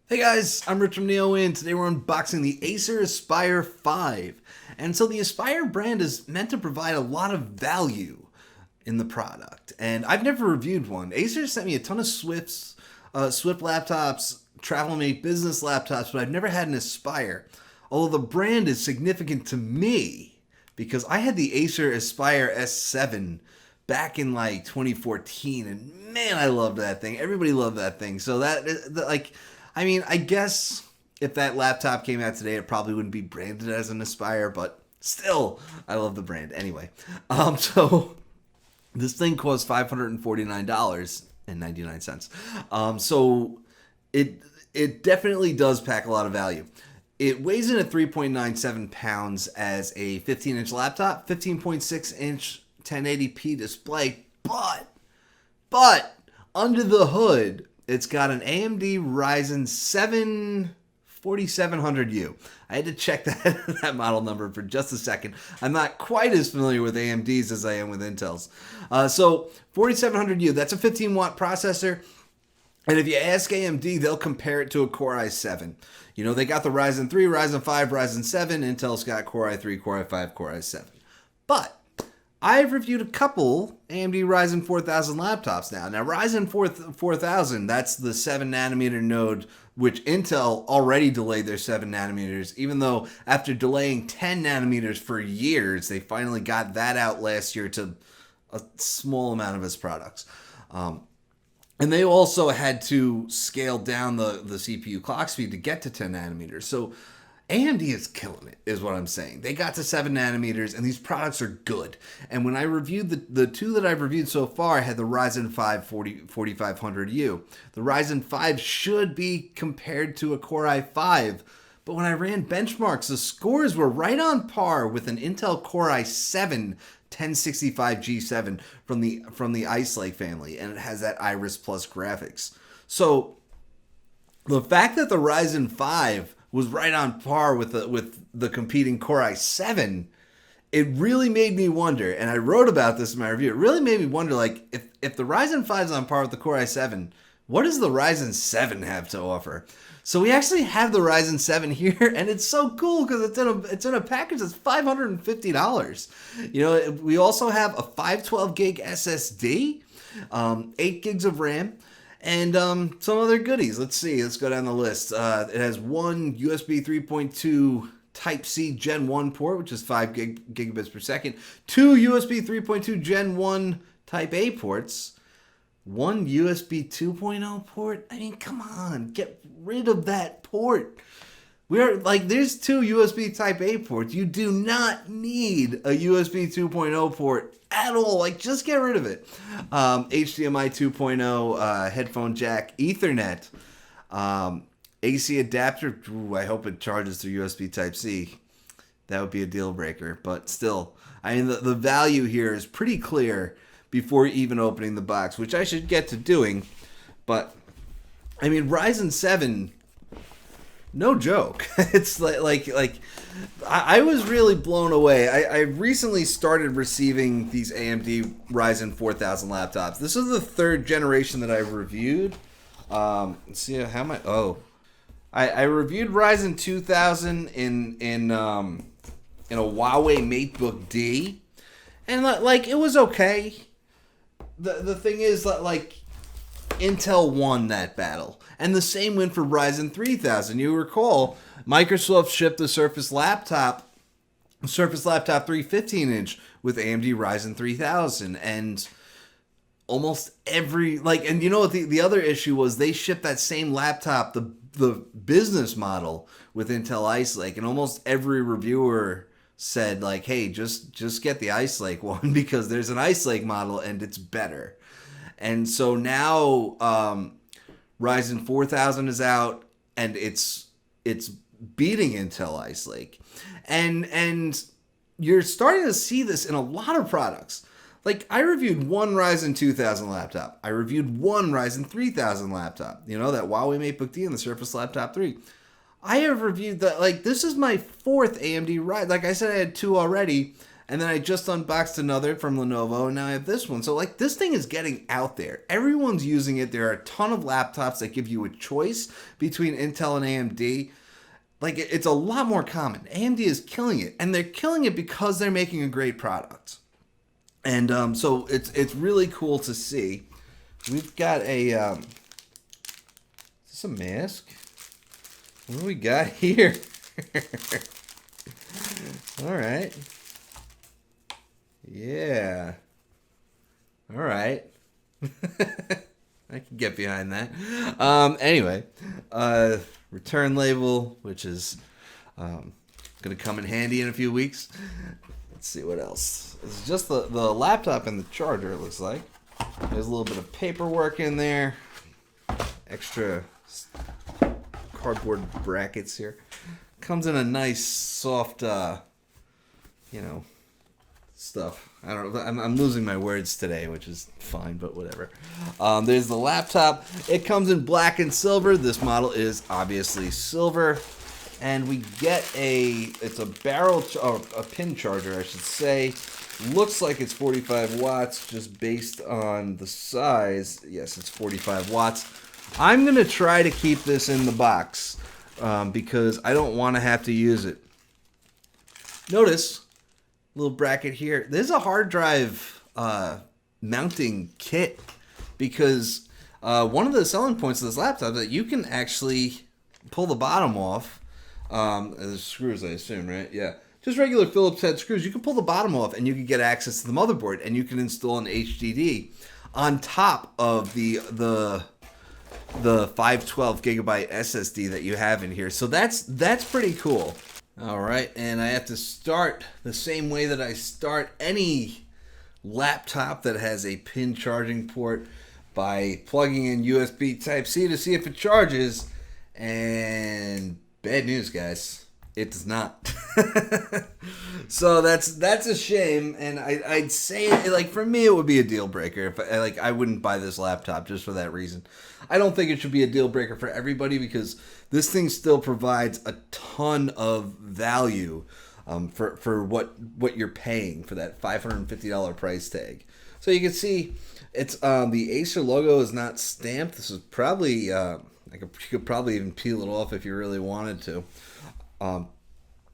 Hey guys, I'm Rich from Neo, and today we're unboxing the Acer Aspire 5. And so the Aspire brand is meant to provide a lot of value in the product. And I've never reviewed one. Acer sent me a ton of Swift laptops, TravelMate business laptops, but I've never had an Aspire. Although the brand is significant to me because I had the Acer Aspire S7 back in like 2014, and man, I loved that thing. Everybody loved that thing. So I guess if that laptop came out today, it probably wouldn't be branded as an Aspire, but still, I love the brand anyway. So this thing costs $549.99. So it definitely does pack a lot of value. It weighs in at 3.97 pounds as a 15-inch laptop, 15.6-inch 1080p display, but under the hood, it's got an AMD Ryzen 7 4700U. I had to check that model number for just a second. I'm not quite as familiar with AMD's as I am with Intel's. So 4700U, that's a 15-watt processor. And if you ask AMD, they'll compare it to a Core i7. You know, they got the Ryzen 3, Ryzen 5, Ryzen 7. Intel's got Core i3, Core i5, Core i7. But I've reviewed a couple AMD Ryzen 4000 laptops now. Now, Ryzen 4000, that's the 7 nanometer node, which Intel already delayed their 7 nanometers, even though after delaying 10 nanometers for years, they finally got that out last year to a small amount of its products. And they also had to scale down the CPU clock speed to get to 10 nanometers. So AMD is killing it, is what I'm saying. They got to 7 nanometers, and these products are good. And when I reviewed the two that I've reviewed so far, I had the Ryzen 5 4500U. The Ryzen 5 should be compared to a Core i5, but when I ran benchmarks, the scores were right on par with an Intel Core i7 1065G7 from the Ice Lake family, and it has that Iris Plus graphics. So the fact that the Ryzen 5 was right on par with the competing Core i7, it really made me wonder, and I wrote about this in my review, it really made me wonder, like, if the Ryzen 5 is on par with the Core i7, what does the Ryzen 7 have to offer? So we actually have the Ryzen 7 here, and it's so cool because it's in a package that's $550. You know, we also have a 512 gig SSD, 8 gigs of RAM, and some other goodies. Let's see. Let's go down the list. It has one USB 3.2 Type-C Gen 1 port, which is 5 gigabits per second. Two USB 3.2 Gen 1 Type-A ports. One USB 2.0 port. I mean, come on. Get rid of that port. There's two USB Type-A ports. You do not need a USB 2.0 port at all. Like, just get rid of it. HDMI 2.0, headphone jack, Ethernet, AC adapter. Ooh, I hope it charges through USB Type-C. That would be a deal breaker. But still, I mean, the value here is pretty clear before even opening the box, which I should get to doing. But, I mean, Ryzen 7... no joke. It's like I was really blown away. I recently started receiving these AMD Ryzen 4000 laptops. This is the third generation that I've reviewed. Let's see how am I? Oh, I reviewed Ryzen 2000 in a Huawei MateBook D, and like it was okay. The thing is that like Intel won that battle. And the same went for Ryzen 3000. You recall, Microsoft shipped the Surface Laptop 3 15-inch with AMD Ryzen 3000. And almost every, and you know what the other issue was? They shipped that same laptop, the business model, with Intel Ice Lake. And almost every reviewer said, like, hey, just get the Ice Lake one because there's an Ice Lake model and it's better. And so now Ryzen 4000 is out, and it's beating Intel Ice Lake, and you're starting to see this in a lot of products. Like, I reviewed one Ryzen 2000 laptop, I reviewed one Ryzen 3000 laptop. You know, that Huawei MateBook D and the Surface Laptop 3. I have reviewed that. Like, this is my fourth AMD Ryzen. Like I said, I had two already. And then I just unboxed another from Lenovo, and now I have this one. So, like, this thing is getting out there. Everyone's using it. There are a ton of laptops that give you a choice between Intel and AMD. Like, it's a lot more common. AMD is killing it, and they're killing it because they're making a great product. And so it's really cool to see. We've got a is this a mask? What do we got here? All right. Yeah. All right. I can get behind that. Anyway, return label, which is going to come in handy in a few weeks. Let's see what else. It's just the laptop and the charger, it looks like. There's a little bit of paperwork in there. Extra cardboard brackets here. Comes in a nice, soft, stuff. I don't know. I'm losing my words today, which is fine, but whatever. There's the laptop. It comes in black and silver. This model is obviously silver. And we get it's a a pin charger, I should say. Looks like it's 45 watts just based on the size. Yes, it's 45 watts. I'm going to try to keep this in the box because I don't want to have to use it. Notice, little bracket here. There's a hard drive mounting kit because one of the selling points of this laptop is that you can actually pull the bottom off. The screws, I assume, right? Yeah. Just regular Phillips head screws. You can pull the bottom off and you can get access to the motherboard and you can install an HDD on top of the 512 gigabyte SSD that you have in here. So that's pretty cool. All right, and I have to start the same way that I start any laptop that has a pin charging port by plugging in USB Type-C to see if it charges. And bad news, guys. It does not. So that's a shame, and I'd say, like, for me it would be a deal breaker. If I wouldn't buy this laptop just for that reason. I don't think it should be a deal breaker for everybody because this thing still provides a ton of value for what you're paying for that $550 price tag. So you can see it's the Acer logo is not stamped. This is probably you could probably even peel it off if you really wanted to.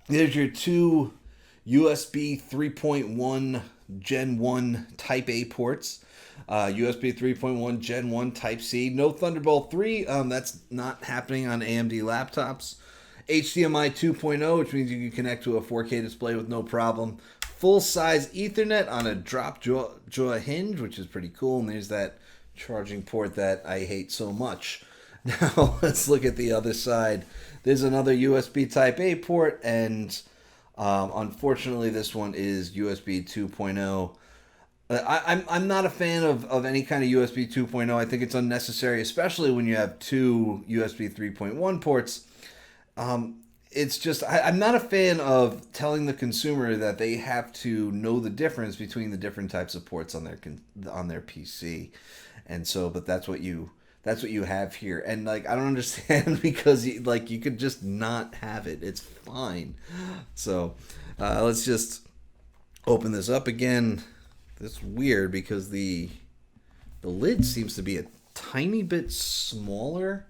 There's your two USB 3.1 Gen 1 Type A ports. USB 3.1 Gen 1 Type C. No Thunderbolt 3. That's not happening on AMD laptops. HDMI 2.0, which means you can connect to a 4K display with no problem. Full-size Ethernet on a drop jaw hinge, which is pretty cool. And there's that charging port that I hate so much. Now, let's look at the other side. There's another USB Type A port, and unfortunately, this one is USB 2.0. I'm not a fan of any kind of USB 2.0. I think it's unnecessary, especially when you have two USB 3.1 ports. It's just, I'm not a fan of telling the consumer that they have to know the difference between the different types of ports on their PC. And so, but that's what you have here. And like, I don't understand because you could just not have it. It's fine. So let's just open this up again. It's weird because the lid seems to be a tiny bit smaller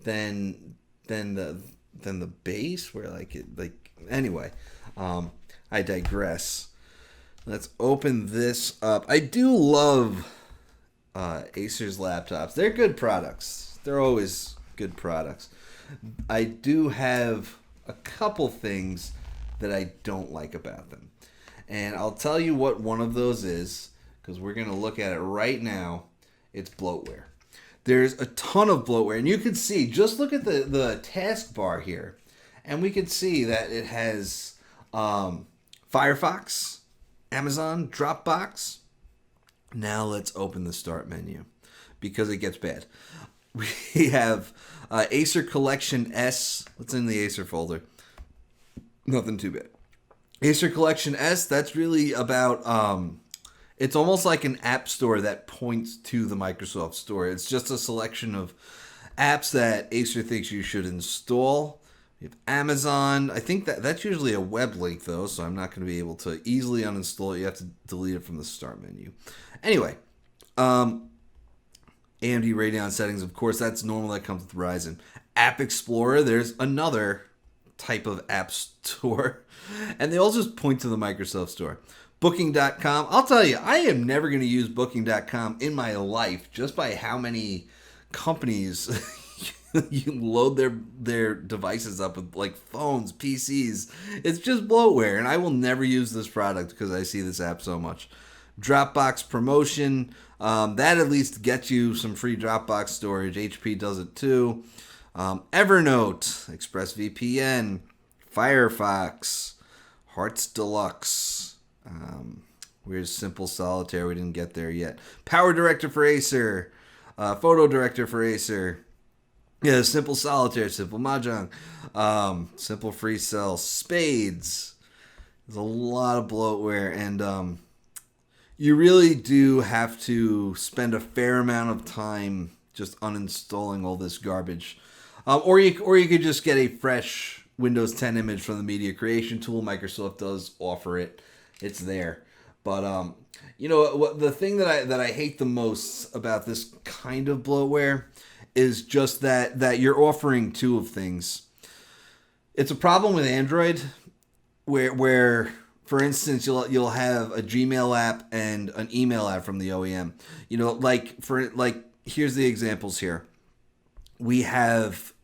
than the base where anyway, I digress. Let's open this up. I do love Acer's laptops. They're good products. They're always good products. I do have a couple things that I don't like about them. And I'll tell you what one of those is, because we're going to look at it right now. It's bloatware. There's a ton of bloatware. And you can see, just look at the taskbar here. And we can see that it has Firefox, Amazon, Dropbox. Now let's open the start menu because it gets bad. We have Acer Collection S. What's in the Acer folder? Nothing too bad. Acer Collection S, that's really about, it's almost like an app store that points to the Microsoft Store. It's just a selection of apps that Acer thinks you should install. You have Amazon. I think that's usually a web link though, so I'm not going to be able to easily uninstall it. You have to delete it from the start menu. Anyway, AMD Radeon settings, of course, that's normal. That comes with Ryzen. App Explorer, there's another type of app store, and they all just point to the Microsoft Store. Booking.com, I'll tell you, I am never going to use Booking.com in my life just by how many companies you load their devices up with, like phones, PCs. It's just bloatware, and I will never use this product because I see this app so much. Dropbox promotion, that at least gets you some free Dropbox storage. HP does it too. Evernote, ExpressVPN, Firefox, Hearts Deluxe. Where's Simple Solitaire? We didn't get there yet. Power Director for Acer, Photo Director for Acer. Yeah, Simple Solitaire, Simple Mahjong, Simple Free Cell, Spades. There's a lot of bloatware, and you really do have to spend a fair amount of time just uninstalling all this garbage. Or you could just get a fresh Windows 10 image from the Media Creation tool. Microsoft does offer it. It's there. But you know what, the thing that I hate the most about this kind of bloatware is just that you're offering two of things. It's a problem with Android where for instance you'll have a Gmail app and an email app from the OEM. You know, like here's the examples here. We have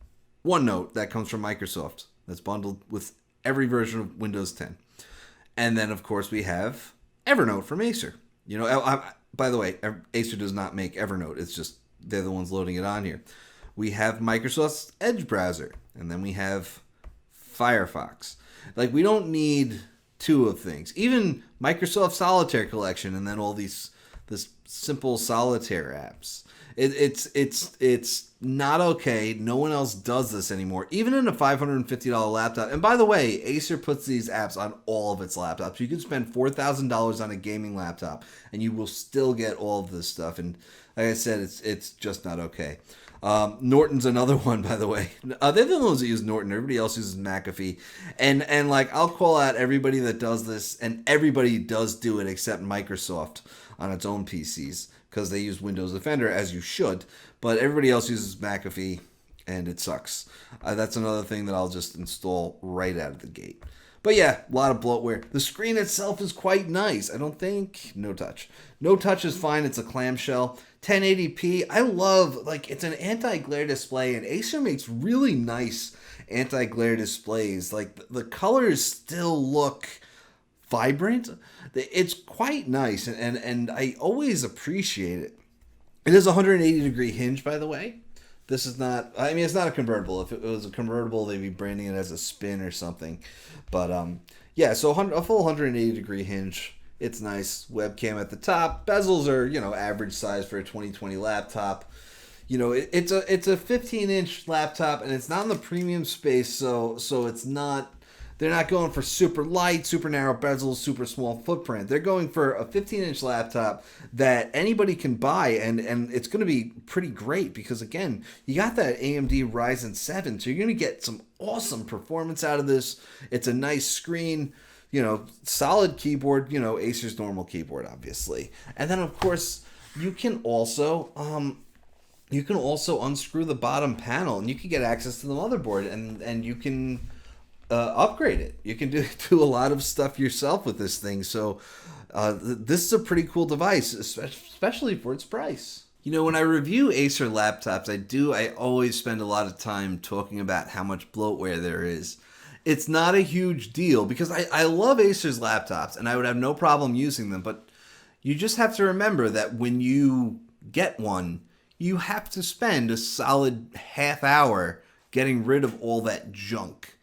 OneNote that comes from Microsoft that's bundled with every version of Windows 10. And then, of course, we have Evernote from Acer. You know, by the way, Acer does not make Evernote. It's just they're the ones loading it on here. We have Microsoft's Edge browser, and then we have Firefox. Like, we don't need two of things. Even Microsoft Solitaire Collection, and then all this simple solitaire apps. It's not okay. No one else does this anymore, even in a $550 laptop. And by the way, Acer puts these apps on all of its laptops. You can spend $4,000 on a gaming laptop, and you will still get all of this stuff. And like I said, it's just not okay. Norton's another one, by the way. They're the ones that use Norton. Everybody else uses McAfee. And like, I'll call out everybody that does this, and everybody does do it except Microsoft on its own PCs, because they use Windows Defender, as you should. But everybody else uses McAfee, and it sucks. That's another thing that I'll just install right out of the gate. But yeah, a lot of bloatware. The screen itself is quite nice. I don't think... No touch. No touch is fine. It's a clamshell. 1080p. I love... Like, it's an anti-glare display, and Acer makes really nice anti-glare displays. Like, the colors still look vibrant. It's quite nice, and I always appreciate it. It is a 180-degree hinge, by the way. This is not... I mean, it's not a convertible. If it was a convertible, they'd be branding it as a spin or something. But, yeah, so a full 180-degree hinge. It's nice. Webcam at the top. Bezels are, you know, average size for a 2020 laptop. You know, it's a 15-inch laptop, and it's not in the premium space, so it's not... They're not going for super light, super narrow bezels, super small footprint. They're going for a 15-inch laptop that anybody can buy, and it's going to be pretty great because, again, you got that AMD Ryzen 7, so you're going to get some awesome performance out of this. It's a nice screen, you know, solid keyboard, you know, Acer's normal keyboard, obviously. And then, of course, you can also unscrew the bottom panel, and you can get access to the motherboard, and you can... upgrade it. You can do a lot of stuff yourself with this thing. So this is a pretty cool device, especially for its price. You know, when I review Acer laptops, I always spend a lot of time talking about how much bloatware there is. It's not a huge deal because I love Acer's laptops and I would have no problem using them, but you just have to remember that when you get one, you have to spend a solid half hour getting rid of all that junk.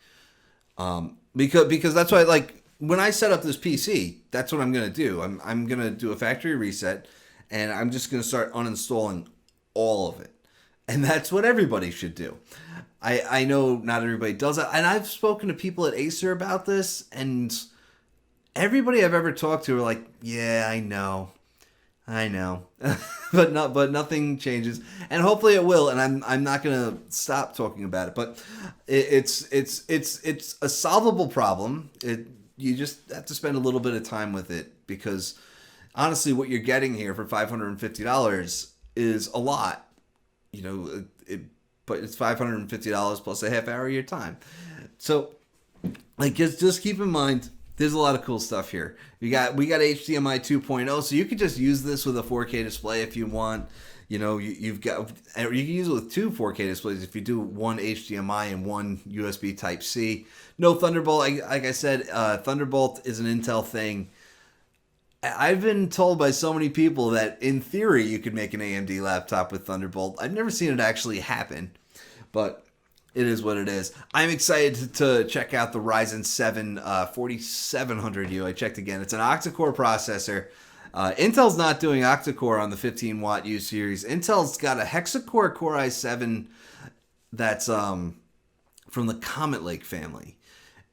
Because that's why, like, when I set up this PC, that's what I'm going to do. I'm going to do a factory reset, and I'm just going to start uninstalling all of it. And that's what everybody should do. I know not everybody does that, and I've spoken to people at Acer about this, and everybody I've ever talked to are like, yeah, I know. I know, but nothing changes, and hopefully it will. And I'm not gonna stop talking about it. But it's a solvable problem. You just have to spend a little bit of time with it, because honestly, what you're getting here for $550 is a lot. But it's $550 plus a half hour of your time. So, like, just keep in mind, there's a lot of cool stuff here. We got HDMI 2.0, so you could just use this with a 4K display if you want. You can use it with two 4K displays if you do one HDMI and one USB Type C. No Thunderbolt. Like I said, Thunderbolt is an Intel thing. I've been told by so many people that in theory you could make an AMD laptop with Thunderbolt. I've never seen it actually happen, but it is what it is. I'm excited to check out the Ryzen 7 4700U. I checked again. It's an octa-core processor. Intel's not doing octa-core on the 15-watt U series. Intel's got a hexa-core Core i7 that's from the Comet Lake family.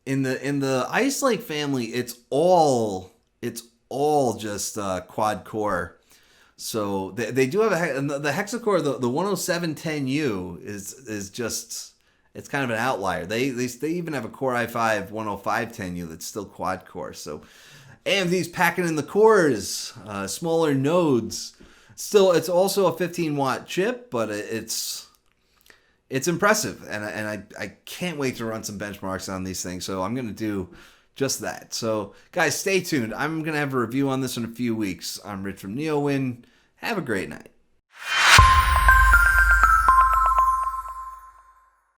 In the Ice Lake family, it's all just quad core. So they do have the hexa-core. The 10710U is just, it's kind of an outlier. They even have a Core i5 10510U that's still quad core. So AMD's packing in the cores, smaller nodes. Still, it's also a 15-watt chip, but it's impressive, and I can't wait to run some benchmarks on these things. So I'm gonna do just that. So guys, stay tuned. I'm gonna have a review on this in a few weeks. I'm Rich from NeoWin. Have a great night.